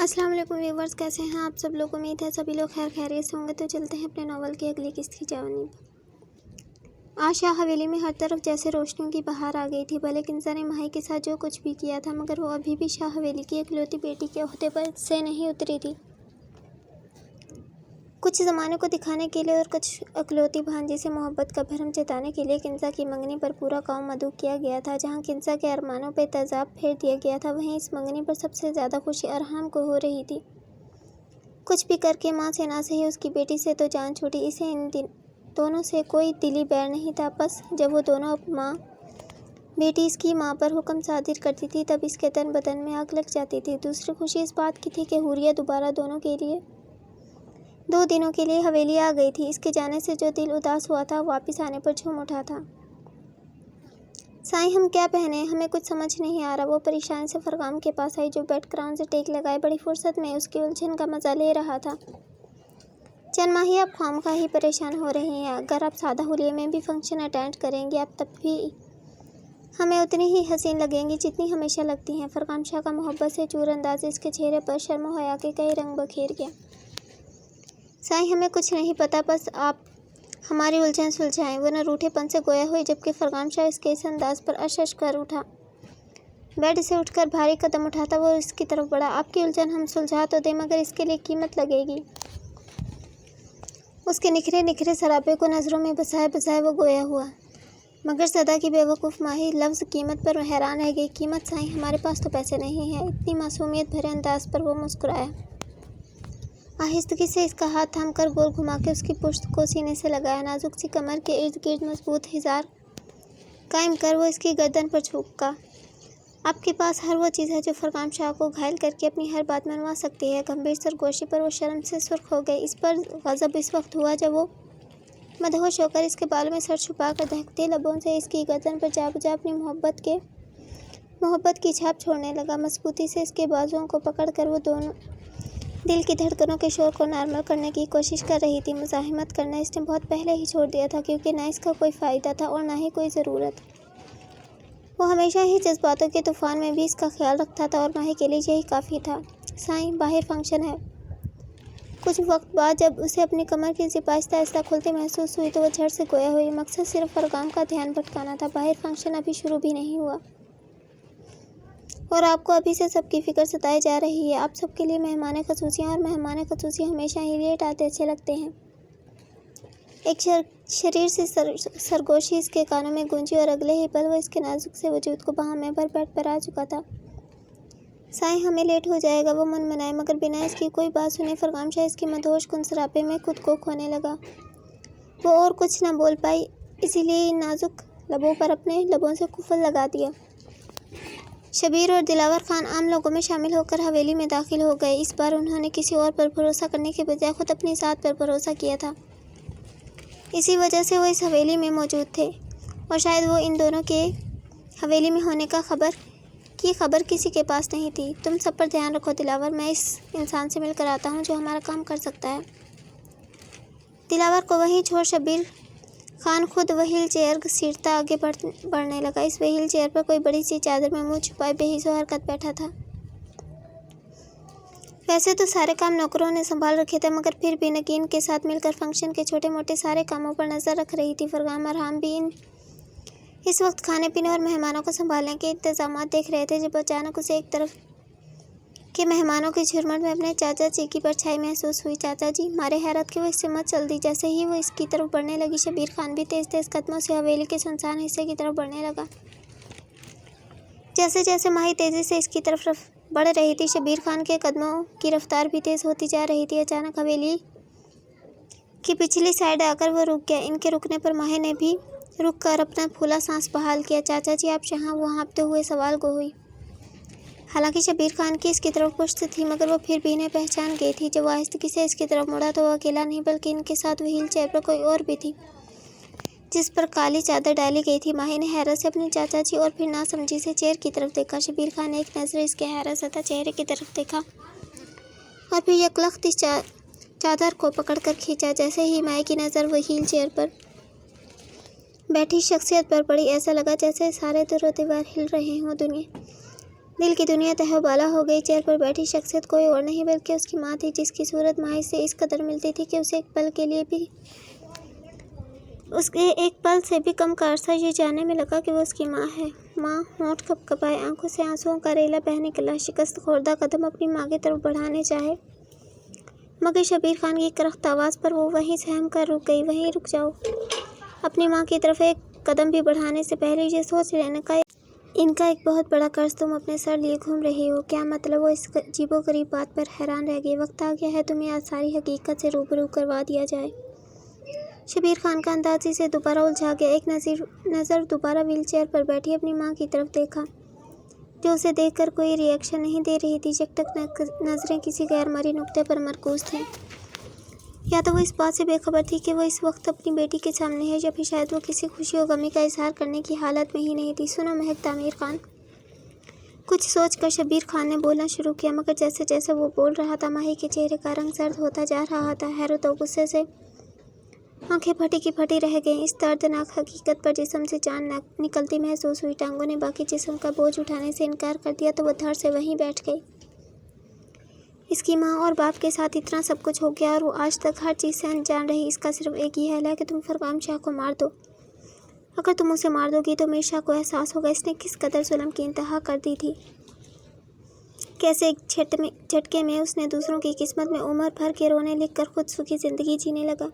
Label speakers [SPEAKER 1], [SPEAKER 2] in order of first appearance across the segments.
[SPEAKER 1] अस्सलाम वालेकुम व्यूवर्स, कैसे हैं आप सब लोग। उम्मीद है सभी लोग खैर खैरियत से होंगे। तो चलते हैं अपने नावल की अगली किस्त की जानी पर। आज शाह हवेली में हर तरफ जैसे रोशनियों की बहार आ गई थी। भले किंजा ने माही के साथ जो कुछ भी किया था, मगर वो अभी भी शाह हवेली की इकलौती बेटी के ओहदे पर से नहीं उतरी थी। कुछ ज़माने को दिखाने के लिए और कुछ अकलौती भांजी से मोहब्बत का भरम जताने के लिए किंजा की मंगनी पर पूरा गांव मदऊ किया गया था। जहां किंजा के अरमानों पर तेजाब फेर दिया गया था, वहीं इस मंगनी पर सबसे ज़्यादा खुशी अरहाम को हो रही थी। कुछ भी करके माँ से ना सही उसकी बेटी से तो जान छूटी। इसे इन दोनों से कोई दिली बैर नहीं था। बस जब वो दोनों माँ बेटी इसकी माँ पर हुक्म सादिर करती थी, तब इसके तन बदन में आग लग जाती थी। दूसरी खुशी इस बात की थी कि हुरिया दोबारा 2 दिनों के लिए हवेली आ गई थी। इसके जाने से जो दिल उदास हुआ था, वापस आने पर झूम उठा था। साईं, हम क्या पहने, हमें कुछ समझ नहीं आ रहा। वो परेशान से फरगाम के पास आई, जो बेड क्राउन से टेक लगाए बड़ी फुर्सत में उसकी उलझन का मजा ले रहा था। चंद माही, आप खामखा ही परेशान हो रही हैं। अगर आप सादा हुलिये में भी फंक्शन अटेंड करेंगी, आप तब भी हमें उतनी ही हसीन लगेंगी जितनी हमेशा लगती हैं। फरगाम शाह का मोहब्बत से चूर अंदाज इसके चेहरे पर शर्म व हया के कई रंग बखेर गया। साईं, हमें कुछ नहीं पता, बस आप हमारी उलझन सुलझाएं। वो न रूठेपन से गोया हुई, जबकि फरगाम शाह इसके इस अंदाज पर अशश कर उठा। बेड से उठकर भारी कदम उठाता वो इसकी तरफ बढ़ा। आपकी उलझन हम सुलझा तो दें, मगर इसके लिए कीमत लगेगी। उसके निखरे निखरे सरापे को नज़रों में बसाए बसाए वो गोया हुआ, मगर सदा की बेवकूफ़ माही लफ्ज़ कीमत पर हैरान रह गई। कीमत? साईं, हमारे पास तो पैसे नहीं हैं। इतनी मासूमियत भरे अंदाज पर वो मुस्कुराया। आहिस्तगी से इसका हाथ थाम कर गोल घुमा के उसकी पुश्त को सीने से लगाया। नाजुक सी कमर के इर्द गिर्द मजबूत हिजार कायम कर वो इसकी गर्दन पर झुका। आपके पास हर वो चीज़ है जो फरगाम शाह को घायल करके अपनी हर बात मनवा सकती है। गंभीर सरगोशी पर वो शर्म से सुर्ख हो गई। इस पर गज़ब इस वक्त हुआ जब वो मदहोश होकर इसके बालों में सर छुपा कर दहकते लबों से इसकी गर्दन पर जा बजा अपनी मोहब्बत की छाप छोड़ने लगा। मजबूती से इसके बाजुओं को पकड़ कर वो दोनों दिल की धड़कनों के शोर को नॉर्मल करने की कोशिश कर रही थी। मुज़ाहिमत करना इसने बहुत पहले ही छोड़ दिया था, क्योंकि ना इसका कोई फ़ायदा था और ना ही कोई ज़रूरत। वो हमेशा ही जज्बातों के तूफ़ान में भी इसका ख्याल रखता था और माही के लिए यही काफ़ी था। साईं, बाहर फंक्शन है। कुछ वक्त बाद जब उसे अपनी कमर की ज़िप आहिस्ता आहिस्ता खुलती महसूस हुई, तो वह झट से गोया हुई। मकसद सिर्फ फरगाम का ध्यान भटकाना था। बाहर फंक्शन अभी शुरू भी नहीं हुआ और आपको अभी से सबकी फ़िक्र सताई जा रही है। आप सबके लिए मेहमान ख़ुसूसी, और मेहमान ख़ुसूसी हमेशा ही लेट आते अच्छे लगते हैं। एक शरीर से सरगोशी इसके कानों में गूंजी और अगले ही पल वो इसके नाजुक से वजूद को बाहों में भर बेड पर आ चुका था। साईं, हमें लेट हो जाएगा, वो मन मनाए, मगर बिना इसकी कोई बात सुने फरगाम शाह इसकी मदहोश कुन सरापे में खुद को खोने लगा। वो और कुछ न बोल पाई, इसीलिए इन नाजुक लबों पर अपने लबों से कुफल लगा दिया। शबीर और दिलावर खान आम लोगों में शामिल होकर हवेली में दाखिल हो गए। इस बार उन्होंने किसी और पर भरोसा करने के बजाय खुद अपनी ज़ात पर भरोसा किया था। इसी वजह से वो इस हवेली में मौजूद थे, और शायद वो इन दोनों के हवेली में होने का खबर किसी के पास नहीं थी। तुम सब पर ध्यान रखो दिलावर, मैं इस इंसान से मिलकर आता हूँ जो हमारा काम कर सकता है। दिलावर को वहीं छोड़ शबीर खान खुद व्हील चेयर घसीटता आगे बढ़ने लगा। इस व्हील चेयर पर कोई बड़ी सी चादर में मुंह छुपाए बेहिज़ो हरकत बैठा था। वैसे तो सारे काम नौकरों ने संभाल रखे थे, मगर फिर भी नगीन के साथ मिलकर फंक्शन के छोटे मोटे सारे कामों पर नज़र रख रही थी। फरगाम अरहाम भी इस वक्त खाने पीने और मेहमानों को संभालने के इंतजामात देख रहे थे, जब अचानक उसे एक तरफ के मेहमानों की झुरमुट में अपने चाचा जी की परछाई महसूस हुई। चाचा जी! मारे हैरत के वो इससे मत चल दी। जैसे ही वो इसकी तरफ बढ़ने लगी, शबीर खान भी तेज तेज कदमों से हवेली के सुनसान हिस्से की तरफ बढ़ने लगा। जैसे जैसे माही तेजी से इसकी तरफ बढ़ रही थी, शबीर खान के कदमों की रफ्तार भी तेज होती जा रही थी। अचानक हवेली की पिछली साइड आकर वो रुक गया। इनके रुकने पर माही ने भी रुक कर अपना फूला सांस बहाल किया। चाचा जी, आप यहाँ? वो हाँफते हुए सवाल गो हुई। हालांकि शबीर खान की इसकी तरफ पुश्त थी, मगर वो फिर भी इन्हें पहचान गई थी। जब वो आहिस्तगी से इसकी तरफ मुड़ा, तो वो अकेला नहीं बल्कि इनके साथ व्हील चेयर पर कोई और भी थी, जिस पर काली चादर डाली गई थी। माही ने हैरत से अपने चाचा जी और फिर नासमझी से चेयर की तरफ देखा। शबीर खान ने एक नज़र इसके हैरत ज़दा चेहरे की तरफ देखा और फिर यकलख्त इस चादर को पकड़कर खींचा। जैसे ही माही की नज़र व्हील चेयर पर बैठी शख्सियत पर पड़ी, ऐसा लगा जैसे सारे दीवार हिल रहे हों। दिल की दुनिया तहबाला हो गई। चेयर पर बैठी शख्सियत कोई और नहीं बल्कि उसकी माँ थी, जिसकी सूरत माही से इस कदर मिलती थी कि उसके एक पल से भी कम का अरसा ये जानने में लगा कि वो उसकी माँ है। माँ होंठ कपकपाए, आंखों से आंसुओं का रेला बहने के शिकस्त खोरदा कदम अपनी माँ की तरफ बढ़ाने चाहे, मगर शबीर खान की करख्त आवाज़ पर वो वहीं सहम कर रुक गई। वहीं रुक जाओ। अपनी माँ की तरफ एक कदम भी बढ़ाने से पहले ये सोच लेने का इनका एक बहुत बड़ा कर्ज तुम अपने सर लिए घूम रही हो। क्या मतलब? वो इस अजीबोगरीब बात पर हैरान रह गई। वक्त आ गया है तुम्हें आज सारी हकीकत से रूबरू करवा दिया जाए। शबीर खान का अंदाज़े से दोबारा उलझा गया। एक नज़र दोबारा व्हीलचेयर पर बैठी अपनी माँ की तरफ देखा, जो उसे देखकर कोई रिएक्शन नहीं दे रही थी। जब तक नज़रें किसी गैरमर्जी नुक्ते पर मरकूज थीं। या तो वो इस बात से बेखबर थी कि वो इस वक्त अपनी बेटी के सामने है, या फिर शायद वो किसी खुशी और गमी का इजहार करने की हालत में ही नहीं थी। सुनो महक, तामीर खान। कुछ सोचकर शबीर खान ने बोलना शुरू किया, मगर जैसे जैसे वो बोल रहा था माही के चेहरे का रंग सर्द होता जा रहा था। हैरत और गुस्से से आंखें फटी की फटी रह गईं। इस दर्दनाक हकीकत पर जिस्म से जान निकलती महसूस हुई। टांगों ने बाकी जिस्म का बोझ उठाने से इनकार कर दिया तो वो धड़ से वहीं बैठ गई। इसकी माँ और बाप के साथ इतना सब कुछ हो गया और वो आज तक हर चीज़ से अनजान रही। इसका सिर्फ एक ही हल है कि तुम फरगाम शाह को मार दो। अगर तुम उसे मार दोगी तो मीर शाह को एहसास होगा इसने किस कदर जुल्म की इंतहा कर दी थी, कैसे एक झटके में उसने दूसरों की किस्मत में उम्र भर के रोने लिख कर खुद सुखी ज़िंदगी जीने लगा।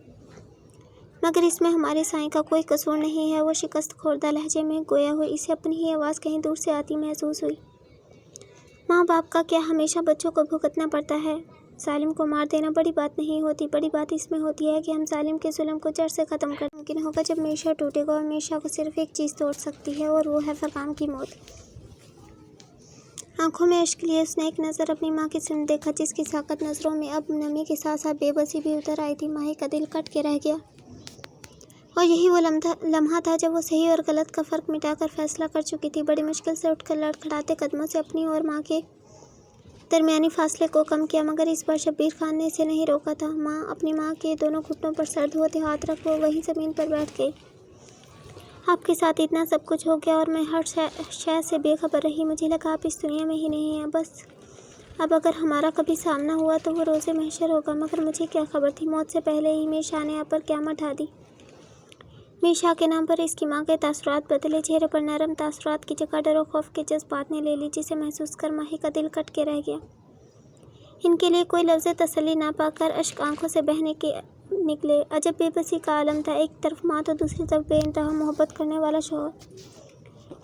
[SPEAKER 1] मगर इसमें हमारे साईं का कोई कसूर नहीं है। वो शिकस्त खोरदा लहजे में गोया हुई इसे अपनी ही आवाज़ कहीं दूर से आती महसूस हुई। माँ बाप का क्या हमेशा बच्चों को भुगतना पड़ता है? जालिम को मार देना बड़ी बात नहीं होती। बड़ी बात इसमें होती है कि हम जालिम के जुल्म को जड़ से ख़त्म कर मुमकिन होगा जब मीर शाह टूटेगा, और मीर शाह को सिर्फ एक चीज़ तोड़ सकती है, और वो है फरगाम की मौत। आंखों में अश्क लिए उसने एक नज़र अपनी माँ की तरफ देखा, जिसकी साकत नज़रों में अब नमी के साथ साथ बेबसी भी उतर आई थी। माही का दिल कट के रह गया। और यही वो लम्हा था जब वो सही और गलत का फ़र्क मिटाकर फैसला कर चुकी थी। बड़ी मुश्किल से उठकर लड़खड़ाते कदमों से अपनी और माँ के दरमियानी फासले को कम किया, मगर इस बार शबीर खान ने इसे नहीं रोका था। अपनी माँ के दोनों घुटनों पर सर्द होते हाथ रख वो वहीं ज़मीन पर बैठ गई। आपके साथ इतना सब कुछ हो गया और मैं हर शय से बेखबर रही। मुझे लगा आप इस दुनिया में ही नहीं हैं। बस अब अगर हमारा कभी सामना हुआ तो वो रोज़े महशर होगा। मगर मुझे क्या खबर थी, मौत से पहले ही मीर शाह ने आप पर क़यामत ढा दी। मीर शाह के नाम पर इसकी माँ के तासुरात बदले। चेहरे पर नरम तासुरात की जगह डर और खौफ के जज्बात ने ले ली, जिसे महसूस कर माही का दिल कट के रह गया। इनके लिए कोई लफ्ज़ तसल्ली ना पाकर अश्क आंखों से बहने के निकले। अजब बेबसी का आलम था। एक तरफ माँ तो दूसरी तरफ बेइंतहा मोहब्बत करने वाला शौहर,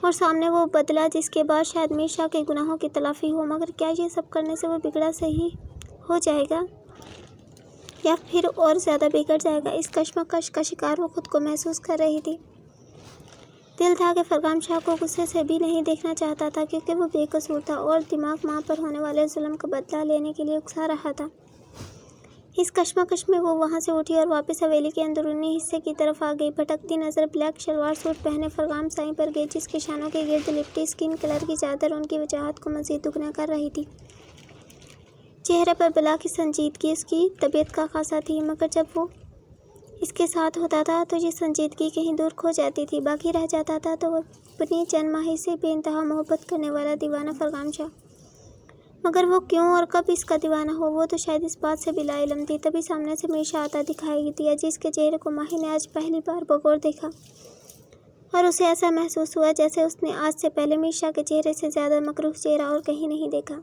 [SPEAKER 1] और सामने वो बदला जिसके बाद शायद मीर शाह के गुनाहों की तलाफ़ी हो। मगर क्या ये सब करने से वो बिगड़ा सही हो जाएगा या फिर और ज़्यादा बिगड़ जाएगा? इस कश्मकश का शिकार वो खुद को महसूस कर रही थी। दिल था कि फरगाम शाह को गुस्से से भी नहीं देखना चाहता था, क्योंकि वो बेकसूर था और दिमाग माँ पर होने वाले जुल्म का बदला लेने के लिए उकसा रहा था। इस कश्मकश में वो वहाँ से उठी और वापस हवेली के अंदरूनी हिस्से की तरफ आ गई। भटकती नज़र ब्लैक शलवार सूट पहने फरगाम साईं पर गई, जिसके शानों के गिर्द लिपटी स्किन कलर की चादर उनकी वजाहत को मज़ीद दुगना कर रही थी। चेहरे पर बला की संजीदगी उसकी तबीयत का खासा थी, मगर जब वो इसके साथ होता था तो ये संजीदगी कहीं दूर खो जाती थी। बाकी रह जाता था तो अपनी चंद माही से बेइंतहा मोहब्बत करने वाला दीवाना फरगाम शाह। मगर वो क्यों और कब इसका दीवाना हो, वो तो शायद इस बात से भी लाइलम थी। तभी सामने से मीर शाह आता दिखाई दिया, जिसके चेहरे को माही ने आज पहली बार बगौर देखा, और उसे ऐसा महसूस हुआ जैसे उसने आज से पहले मीर शाह के चेहरे से ज़्यादा मकरूह चेहरा और कहीं नहीं देखा।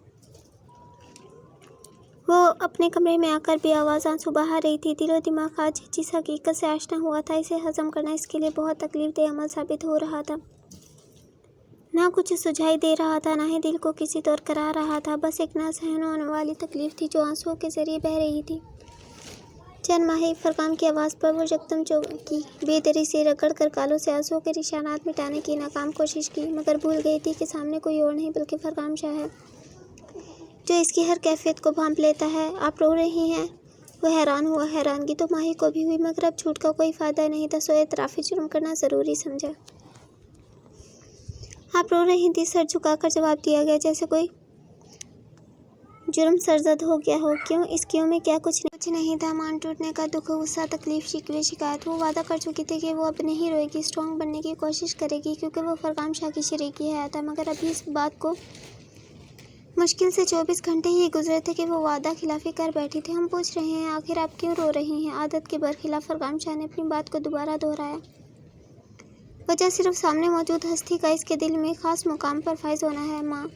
[SPEAKER 1] वो अपने कमरे में आकर भी आवाज़ आंसू बहा रही थी। दिलो दिमाग आज जिस हकीकत से आशना हुआ था, इसे हज़म करना इसके लिए बहुत तकलीफ़देह अमल साबित हो रहा था। ना कुछ सुझाई दे रहा था, ना ही दिल को किसी तौर करा रहा था। बस एक ना सहन होने वाली तकलीफ़ थी जो आंसुओं के ज़रिए बह रही थी। चंद माही फरगाम की आवाज़ पर वो यकदम चौंकी, बेदरी से रगड़ कर गालों से आंसुओं के निशानात मिटाने की नाकाम कोशिश की, मगर भूल गई थी कि सामने कोई और नहीं बल्कि फरगाम शाह है, जो इसकी हर कैफियत को भांप लेता है। आप रो रही हैं? वो हैरान हुआ। हैरानगी तो माही को भी हुई, मगर अब झूठ का कोई फ़ायदा नहीं था, सो एतराफ़ी जुर्म करना ज़रूरी समझा। आप रो रही थी? सर झुकाकर जवाब दिया गया, जैसे कोई जुर्म सरजद हो गया हो। क्यों? इस क्यों में क्या कुछ नहीं था। मान टूटने का दुख, गुस्सा, तकलीफ, शिकवे, शिकायत। वो वादा कर चुकी थी कि वो अब नहीं रोएगी, स्ट्रॉन्ग बनने की कोशिश करेगी, क्योंकि वो फरगाम शाह की शरीकी हयात है। मगर अभी इस बात को मुश्किल से 24 घंटे ही गुजरे थे कि वो वादा खिलाफी कर बैठी थी। हम पूछ रहे हैं आखिर आप क्यों रो रही हैं? आदत के बरखिलाफ फरगाम शाह ने अपनी बात को दोबारा दोहराया। वजह सिर्फ सामने मौजूद हस्ती का इसके दिल में खास मुकाम पर फाइज होना है। माँ,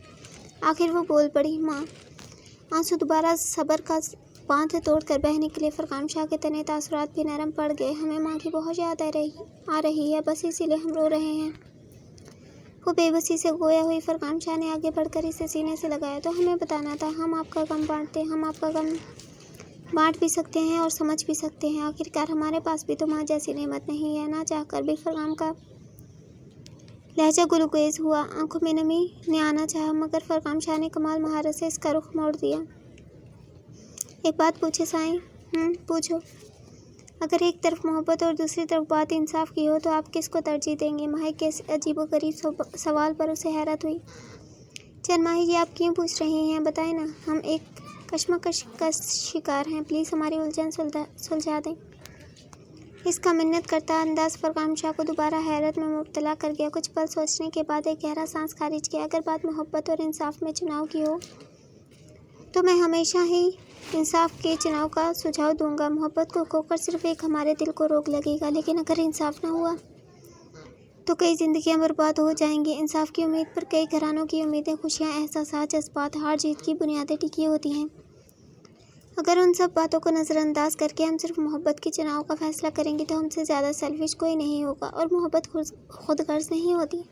[SPEAKER 1] आखिर वो बोल पड़ी। माँ, आंसू दोबारा सब्र का बांध तोड़कर बह निकले। फरगाम शाह के तने तासुरात भी नरम पड़ गए। हमें माँ की बहुत याद आ रही है, बस इसीलिए हम रो रहे हैं। वो बेबसी से गोया हुई फरगाम शाह ने आगे बढ़कर इसे सीने से लगाया। तो हमें बताना था, हम आपका गम बांटते, हम आपका गम बांट भी सकते हैं और समझ भी सकते हैं। आखिरकार हमारे पास भी तो माँ जैसी नेमत नहीं है। ना चाहकर भी फरगाम का लहजा गुलगुज़ हुआ। आंखों में नमी ने आना चाहा, मगर फरगाम शाह ने कमाल महारत से इसका रुख मोड़ दिया। एक बात पूछे साईं? पूछो। अगर एक तरफ मोहब्बत और दूसरी तरफ बात इंसाफ की हो तो आप किसको तरजीह देंगे? माही के अजीबोगरीब सवाल पर उसे हैरत हुई। चंद माही जी, आप क्यों पूछ रही हैं? बताएं ना। हम एक कश्मकश का शिकार हैं, प्लीज़ हमारी उलझन सुलझा दें। इसका मिन्नत करता अंदाज फरगाम शाह को दोबारा हैरत में मुब्तला कर गया। कुछ पल सोचने के बाद एक गहरा सांस खारिज किया। अगर बात मोहब्बत और इंसाफ में चुनाव की हो तो मैं हमेशा ही इंसाफ के चुनाव का सुझाव दूंगा। मोहब्बत को खोकर सिर्फ एक हमारे दिल को रोग लगेगा, लेकिन अगर इंसाफ ना हुआ तो कई जिंदगियां बर्बाद हो जाएंगी। इंसाफ की उम्मीद पर कई घरानों की उम्मीदें, खुशियां, एहसास, जज्बात, हार जीत की बुनियादें टिकी होती हैं। अगर उन सब बातों को नज़रअंदाज करके हम सिर्फ मोहब्बत के चुनाव का फैसला करेंगे तो हमसे ज़्यादा सेल्फिश कोई नहीं होगा। और मोहब्बत खुदगर्ज नहीं होती,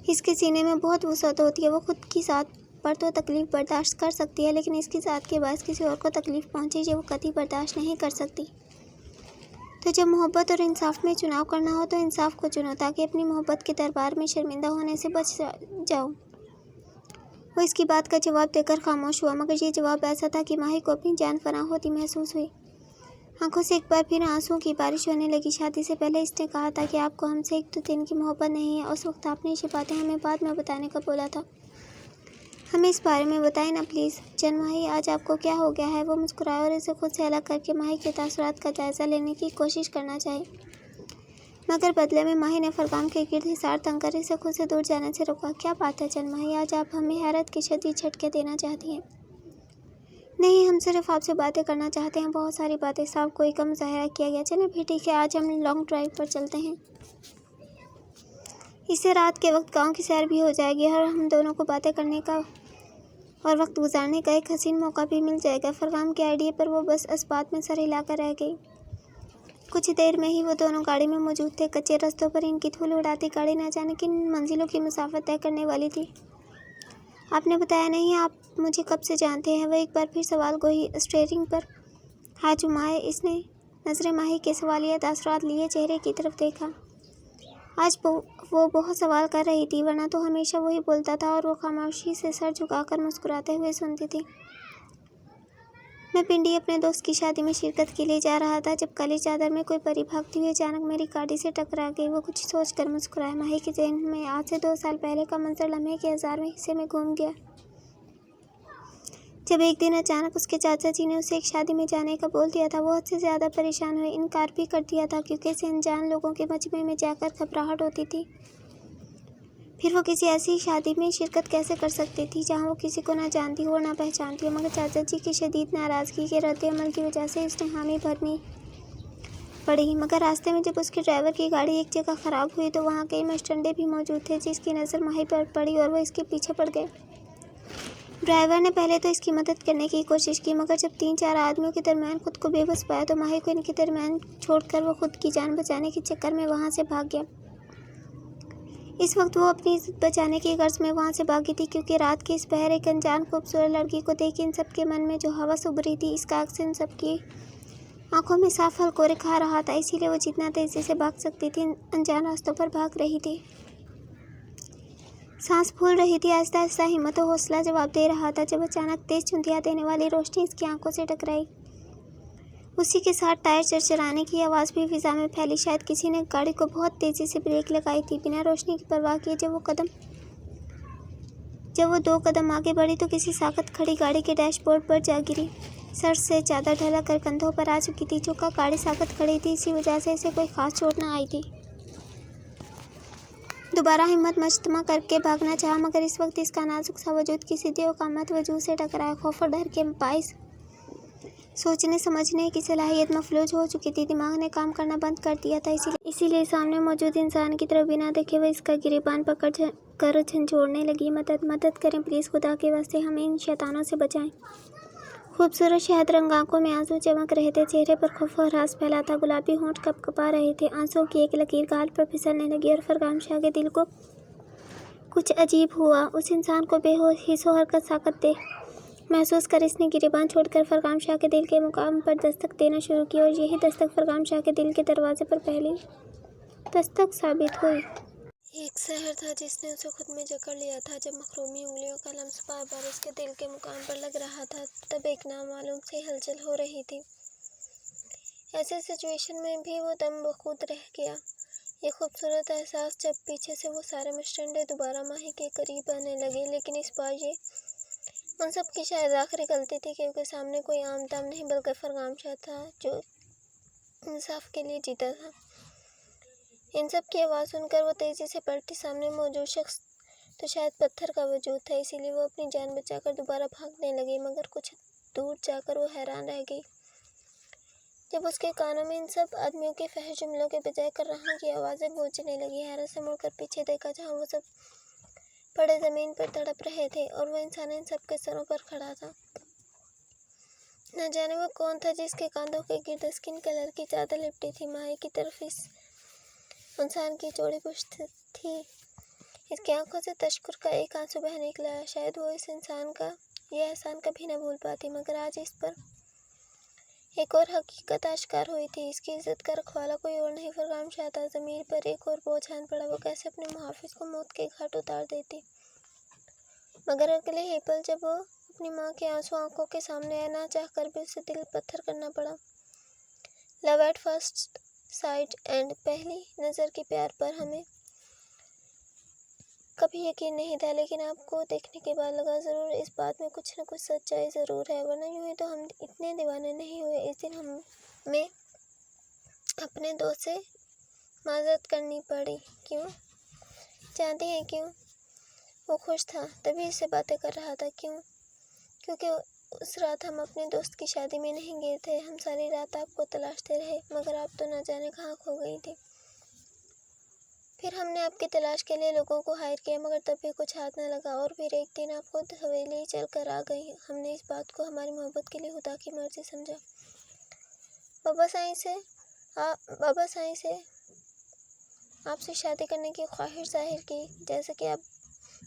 [SPEAKER 1] इसके सीने में बहुत वुसअत होती है। वो खुद की साथ पर तो तकलीफ़ बर्दाश्त कर सकती है, लेकिन इसकी ज़ात के बायस किसी और को तकलीफ़ पहुंचे जो वो कभी बर्दाश्त नहीं कर सकती। तो जब मोहब्बत और इंसाफ में चुनाव करना हो तो इंसाफ को चुनो, ताकि अपनी मोहब्बत के दरबार में शर्मिंदा होने से बच जाओ। वो इसकी बात का जवाब देकर खामोश हुआ, मगर ये जवाब ऐसा था कि माही को अपनी जान फना होती महसूस हुई। आंखों से एक बार फिर आंसुओं की बारिश होने लगी। शादी से पहले इसने कहा था कि आपको हमसे 1-2 दिन की मोहब्बत नहीं है। उस वक्त आपने ये बातें हमें बाद में बताने का बोला था। हमें इस बारे में बताएं ना प्लीज़। चंद माही, आज आपको क्या हो गया है? वो मुस्कुराए और इसे खुद से अलग करके माही के तासुरात का जायज़ा लेने की कोशिश करना चाही, मगर बदले में माही ने फरगाम के गिर्द हिसार तंग कर इसे खुद से दूर जाने से रोका। क्या बात है चंद माही, आज आप हमें हैरत के शदीद झटके देना चाहती हैं? नहीं, हम सिर्फ आपसे बातें करना चाहते हैं, बहुत सारी बातें। साहब कोई कम ज़ाहिरा किया गया। चलें फिर ठीक है, आज हम लॉन्ग ड्राइव पर चलते हैं। इससे रात के वक्त गांव की सैर भी हो जाएगी और हम दोनों को बातें करने का और वक्त गुजारने का एक हसीन मौका भी मिल जाएगा। फरगाम के आइडिया पर वो बस इस बात में सर हिलाकर रह गई। कुछ देर में ही वो दोनों गाड़ी में मौजूद थे। कच्चे रास्तों पर इनकी धूल उड़ाती गाड़ी न जाने किन मंजिलों की मुसाफत तय करने वाली थी। आपने बताया नहीं, आप मुझे कब से जानते हैं? वह एक बार फिर सवाल गोई स्टीयरिंग पर हाथ जुमाए इसने नजरें माही के सवालिया तासुरात लिए चेहरे की तरफ देखा। आज वो बहुत सवाल कर रही थी, वरना तो हमेशा वही बोलता था और वो खामोशी से सर झुकाकर मुस्कुराते हुए सुनती थी। मैं पिंडी अपने दोस्त की शादी में शिरकत के लिए जा रहा था, जब काली चादर में कोई परी भागती हुई अचानक मेरी गाड़ी से टकरा गई। वो कुछ सोचकर मुस्कुराया। माही के ज़हन में आज से 2 साल पहले का मंजर लम्हे के 1000वें हिस्से में घूम गया, जब एक दिन अचानक उसके चाचा जी ने उसे एक शादी में जाने का बोल दिया था। वो हद से ज़्यादा परेशान हुए, इनकार भी कर दिया था, क्योंकि इसे अनजान लोगों के मजमे में जाकर घबराहट होती थी। फिर वो किसी ऐसी शादी में शिरकत कैसे कर सकती थी जहां वो किसी को ना जानती हो और ना पहचानती हो? मगर चाचा जी की शदीद नाराज़गी के रद्द-ए-अमल की वजह से उसने हामी भरनी पड़ी। मगर रास्ते में जब उसके ड्राइवर की गाड़ी एक जगह ख़राब हुई तो वहाँ कई मस्टंडे भी मौजूद थे, जिसकी नज़र माही पर पड़ी और वह इसके पीछे पड़ गए। ड्राइवर ने पहले तो इसकी मदद करने की कोशिश की, मगर जब 3-4 आदमियों के दरमियान खुद को बेबस पाया तो माही को इनके दरमियान छोड़कर वो खुद की जान बचाने के चक्कर में वहाँ से भाग गया। इस वक्त वो अपनी इज्जत बचाने की गर्ज में वहाँ से भागी थी, क्योंकि रात के इस पहर एक अनजान खूबसूरत लड़की को देख इन सब के मन में जो हवस उभरी थी, इसका अक्स इन सब की आंखों में साफ हलकोरे खा रहा था। इसीलिए वो जितना तेज़ी से भाग सकती थी अनजान रास्तों पर भाग रही थी। सांस फूल रही थी, आहिस्ता आहिस्ता हिम्मत और हौसला जवाब दे रहा था, जब अचानक तेज चुंधिया देने वाली रोशनी इसकी आंखों से टकराई। उसी के साथ टायर चरचराने की आवाज़ भी फिजा में फैली। शायद किसी ने गाड़ी को बहुत तेज़ी से ब्रेक लगाई थी। बिना रोशनी की परवाह किए जब वो 2 कदम आगे बढ़ी तो किसी साकत खड़ी गाड़ी के डैशबोर्ड पर जा गिरी। सर से चादर ढला कर कंधों पर आ चुकी थी। चूँकि गाड़ी साकत खड़ी थी, इसी वजह से इसे कोई खास चोट न आई थी। दोबारा हिम्मत मजतमा करके भागना चाहा, मगर इस वक्त इसका नाजुक सा वजूद किसी देव का मत वजूद से टकराया। खौफ और डर के बाइस सोचने समझने की सलाहियत मफलूज हो चुकी थी। दिमाग ने काम करना बंद कर दिया था। इसीलिए सामने मौजूद इंसान की तरफ बिना देखे वह इसका गिरेबान पकड़ कर झंझोड़ने लगी। मदद मदद करें प्लीज़, खुदा के वास्ते हमें इन शैतानों से बचाएं। खूबसूरत शहद रंग आंखों में आंसू चमक रहे थे, चेहरे पर खौफ और रास फैला था। गुलाबी होंठ कपकपा रहे थे, आंसुओं की एक लकीर गाल पर फिसलने लगी और फरगाम शाह के दिल को कुछ अजीब हुआ। उस इंसान को बेहोश हिस्सो हरकत साकत दे महसूस कर इसने गिरेबान छोड़कर फरगाम शाह के दिल के मुकाम पर दस्तक देना शुरू की, और यही दस्तक फरगाम शाह के दिल के दरवाजे पर पहली दस्तक साबित हुई। एक शहर था जिसने उसे खुद में जकड़ लिया था। जब मखरूमी उंगलियों का लम्स बार बार उसके दिल के मुकाम पर लग रहा था, तब एक नामालूम सी हलचल हो रही थी। ऐसे सिचुएशन में भी वो दम बखूद रह गया। ये खूबसूरत एहसास जब पीछे से वो सारे मस्टंडे दोबारा माही के करीब आने लगे, लेकिन इस बार ये उन सब की शायद आखिरी गलती थी, क्योंकि सामने कोई आम दाम नहीं बल्कि फरगाम शाह था जो इंसाफ के लिए जीता था। इन सब की आवाज़ सुनकर वो तेज़ी से पलटी। सामने मौजूद शख्स तो शायद पत्थर का वजूद था, इसीलिए वो अपनी जान बचाकर दोबारा भागने लगी, मगर कुछ दूर जाकर वो हैरान रह गई जब उसके कानों में इन सब आदमियों के फहश जुमलों के बजाय कर्राहों की आवाज़ें गूंजने लगी। हैरत से मुड़कर पीछे देखा, जहाँ वो सब पड़े ज़मीन पर तड़प रहे थे और वह इंसान इन सब के सरों पर खड़ा था। न जाने वो कौन था जिसके कांधों के गिर्द स्किन कलर की चादर लिपटी थी। माही की तरफ इस इंसान की चौड़ी पुश्त थी। इसकी आंखों से तशक्कुर का एक आंसू बह निकला। शायद वो इस इंसान का यह एहसान कभी न भूल पाती, मगर आज इस पर एक और हकीकत आश्कार हुई थी। इसकी इज्जत का रखवाला कोई और नहीं फरगाम शाह था। ज़मीर पर एक और बोझ आन पड़ा। वो कैसे अपने मुहाफिज को मौत के घाट उतार देती, मगर अगले ही पल जब वो अपनी माँ के आंसू आंखों के सामने आए, ना चाह कर भी उसे दिल पत्थर करना पड़ा। Love at first sight and पहली नज़र के प्यार पर हमें कभी यकीन नहीं था, लेकिन आपको देखने के बाद लगा ज़रूर इस बात में कुछ न कुछ सच्चाई ज़रूर है, वरना यूँ ही तो हम इतने दीवाने नहीं हुए। इस दिन हमें अपने दोस्त से माजरत करनी पड़ी। क्यों जानती हैं क्यों? वो खुश था तभी इससे बातें कर रहा था। क्यों? क्योंकि उस रात हम अपने दोस्त की शादी में नहीं गए थे। हम सारी रात आपको तलाशते रहे, मगर आप तो न जाने कहाँ खो गई थी। फिर हमने आपकी तलाश के लिए लोगों को हायर किया, मगर तब भी कुछ हाथ न लगा। और फिर एक दिन आप खुद हवेली चल कर आ गई। हमने इस बात को हमारी मोहब्बत के लिए खुदा की मर्जी समझा। बाबा साईं से आपसे शादी करने की ख्वाहिश जाहिर की। जैसे कि आप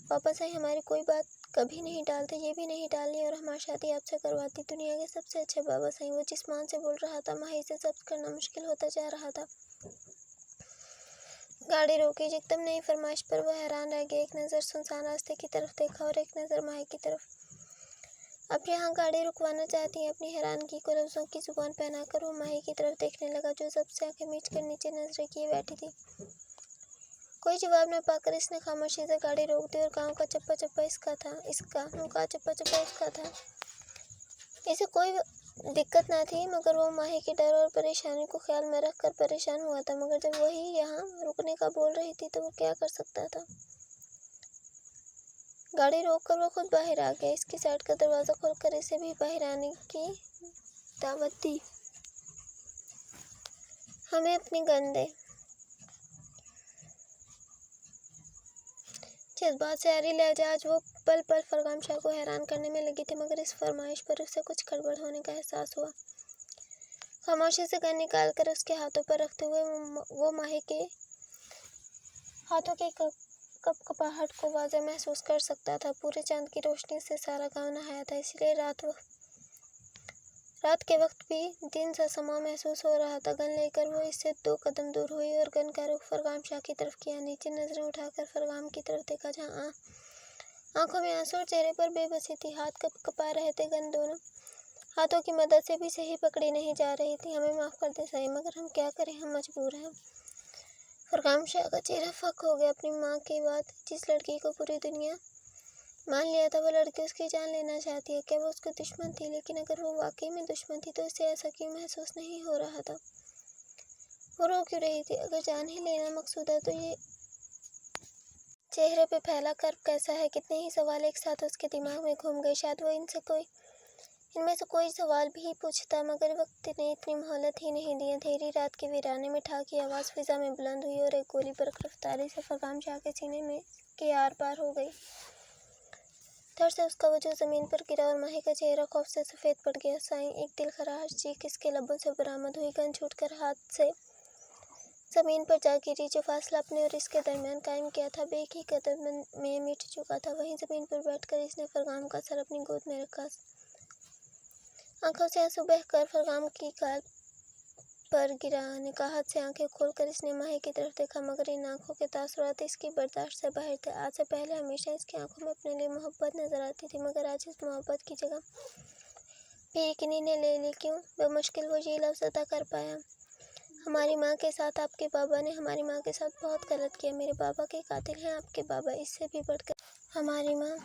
[SPEAKER 1] बाबा साईं हमारी कोई बात कभी नहीं टालते, ये भी नहीं टालनी और हमारी शादी आपसे करवाती। दुनिया के सबसे अच्छे बाबा साईं। वो जिस मान से बोल रहा था, माही से जब्त करना मुश्किल होता जा रहा था। गाड़ी रोकी। एकदम नई फरमाइश पर वो हैरान रह गया। एक नज़र सुनसान रास्ते की तरफ देखा और एक नज़र माही की तरफ। अब यहाँ गाड़ी रुकवाना चाहती हैं? अपनी हैरानगी को लफ्ज़ों की जुबान पहनाकर वो माही की तरफ देखने लगा, जो जब से आंखें मीच कर नीचे नजरें किए बैठी थी। कोई जवाब न पाकर इसने खामोशी से गाड़ी रोक दी और गाँव का चप्पा चप्पा इसका था। इसे कोई दिक्कत ना थी, मगर वो माही के डर और परेशानी को ख्याल में रख कर परेशान हुआ था। मगर जब वही यहाँ रुकने का बोल रही थी, तो वो क्या कर सकता था? गाड़ी रोककर वो खुद बाहर आ गया। इसकी साइड का दरवाज़ा खोलकर इसे भी बाहर आने की दावत दी। हमें अपनी गन दे। जज्बात से आरी लहजा आज वो पल पल फरगाम शाह को हैरान करने में लगी थी, मगर इस फरमाइश पर उसे कुछ गड़बड़ होने का एहसास हुआ। खामोशी से गन निकाल कर उसके हाथों पर रखते हुए वो माही के हाथों की कपकपाहट को वाज़े महसूस कर सकता था। पूरे चांद की रोशनी से सारा गांव नहाया था, इसलिए रात के वक्त भी दिन सा समा महसूस हो रहा था। गन लेकर वो इससे 2 कदम दूर हुई और गन का रुख फरगाम शाह की तरफ किया। नीचे नजरें उठाकर फरगाम की तरफ देखा, जहाँ आंखों में आंसू और चेहरे पर बेबसी थी। हाथ कपकपा रहे थे। गन दोनों हाथों की मदद से भी सही पकड़ी नहीं जा रही थी। हमें माफ़ कर दे साईं, मगर हम क्या करें, हम मजबूर हैं। फरगाम शाह का चेहरा फक हो गया। अपनी माँ के बाद जिस लड़की को पूरी दुनिया मान लिया था, वो लड़की उसकी जान लेना चाहती है। क्या वो उसकी दुश्मन थी? लेकिन अगर वो वाकई में दुश्मन थी, तो इसे ऐसा क्यों महसूस नहीं हो रहा था? वो रो क्यों रही थी? अगर जान ही लेना मकसूद है, तो ये चेहरे पे फैला कर्व कैसा है। कितने ही सवाल एक साथ उसके दिमाग में घूम गए। शायद वो इनमें से कोई सवाल भी पूछता, मगर वक्त ने इतनी मोहलत ही नहीं दी। अंधेरी रात के वीराने में ठा की आवाज़ फिजा में बुलंद हुई और एक गोली बरक रफ्तारी से फरगाम शाह के सीने में के आर पार हो गई। धड़ से उसका वजूद ज़मीन पर गिरा और माही का चेहरा खौफ से सफ़ेद पड़ गया। साईं, एक दिलखराश चीख इसके लबों से बरामद हुई। गन छूटकर हाथ से ज़मीन पर जा गिरी। जो फासला अपने और इसके दरमियान कायम किया था, एक ही कदम में मिट चुका था। वहीं ज़मीन पर बैठकर इसने फरगाम का सर अपनी गोद में रखा। आंखों से आंसू बहकर फरगाम की गाल पर गिरा। निकाहत से आंखें खोलकर इसने माही की तरफ देखा, मगर इन आंखों के तासुरात इसकी बर्दाश्त से बाहर थे। आज से पहले हमेशा इसकी आंखों में अपने लिए मोहब्बत नजर आती थी, मगर आज इस मोहब्बत की जगह बेयकीनी ने ले ली। क्यों? बेमुश्किल वो ये लफ्ज़ अदा कर पाया। हमारी माँ के साथ आपके बाबा ने हमारी माँ के साथ बहुत गलत किया। मेरे बाबा के कातिल हैं आपके बाबा। इससे भी बढ़कर हमारी माँ।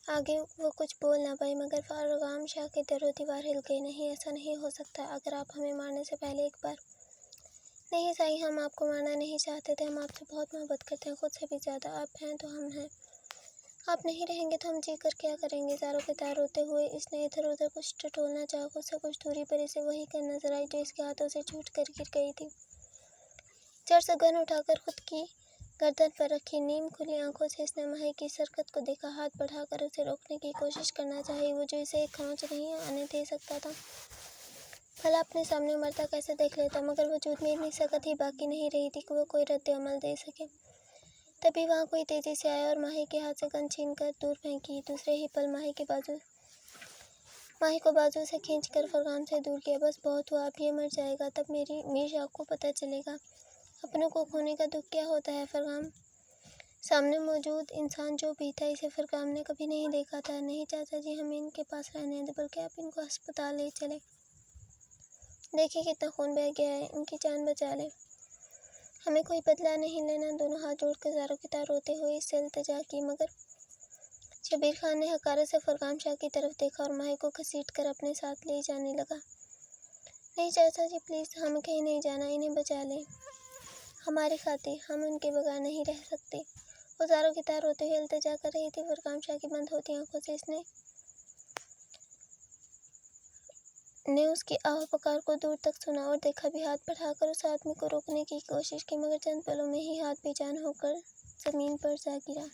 [SPEAKER 1] आगे वो कुछ बोल ना पाई, मगर फरगाम शाह के दरो दीवार हिल गई। नहीं, ऐसा नहीं हो सकता। अगर आप हमें मारने से पहले एक बार। नहीं साईं, हम आपको मारना नहीं चाहते थे। हम आपसे बहुत मोहब्बत करते हैं, खुद से भी ज़्यादा। आप हैं तो हम हैं। आप नहीं रहेंगे तो हम जी कर क्या करेंगे। ज़ारों के तार रोते हुए इसने इधर उधर कुछ टटोलना चाहा। खुद से कुछ दूरी पर इसे वही गन नजर आई जो इसके हाथों से छूट कर गिर गई थी। जड़ से गन उठाकर खुद की गर्दन पर रखी। नीम खुली आंखों से इसने माही की सरकत को देखा। हाथ बढ़ाकर उसे रोकने की कोशिश करना चाहिए, वो जो इसे एक खरोंच नहीं आने दे सकता था। भला अपने सामने मरता कैसे देख लेता, मगर वजूद में इतनी सकत ही बाकी नहीं रही थी कि वो कोई रद्द अमल दे सके। तभी वहाँ कोई तेजी से आया और माही के हाथ से गन छीन कर दूर फेंकी। दूसरे ही पल माही को बाजू से खींचकर फरगाम से दूर किया। बस बहुत हुआ, अब ये मर जाएगा, तब मेरी मीर शाह को पता चलेगा अपनों को खोने का दुख क्या होता है। फरगाम सामने मौजूद इंसान जो भी था, इसे फरगाम ने कभी नहीं देखा था। नहीं चाचा जी, हमें इनके पास रहने दें, बल्कि आप इनको अस्पताल ले चले। देखिए कितना खून बह गया है, इनकी जान बचा लें। हमें कोई बदला नहीं लेना। दोनों हाथ जोड़कर ज़ारों की तार रोते हुए इससे इल्तिजा की, मगर शबीर खान ने हकारत से फरगाम शाह की तरफ देखा और माही को घसीट कर अपने साथ ले जाने लगा। नहीं चाचा जी, प्लीज़, हमें कहीं नहीं जाना, इन्हें बचा लें। हमारी खातिर, हम उनके बगैर नहीं रह सकते। वो ज़ारों की तार रोते हुए इल्तिजा कर रही थी। फरगाम शाह की बंद होती आंखों से इसने उसकी आह पुकार को दूर तक सुना और देखा भी। हाथ बढ़ाकर उस आदमी को रोकने की कोशिश की, मगर चंद पलों में ही हाथ बेजान होकर ज़मीन पर जा गिरा।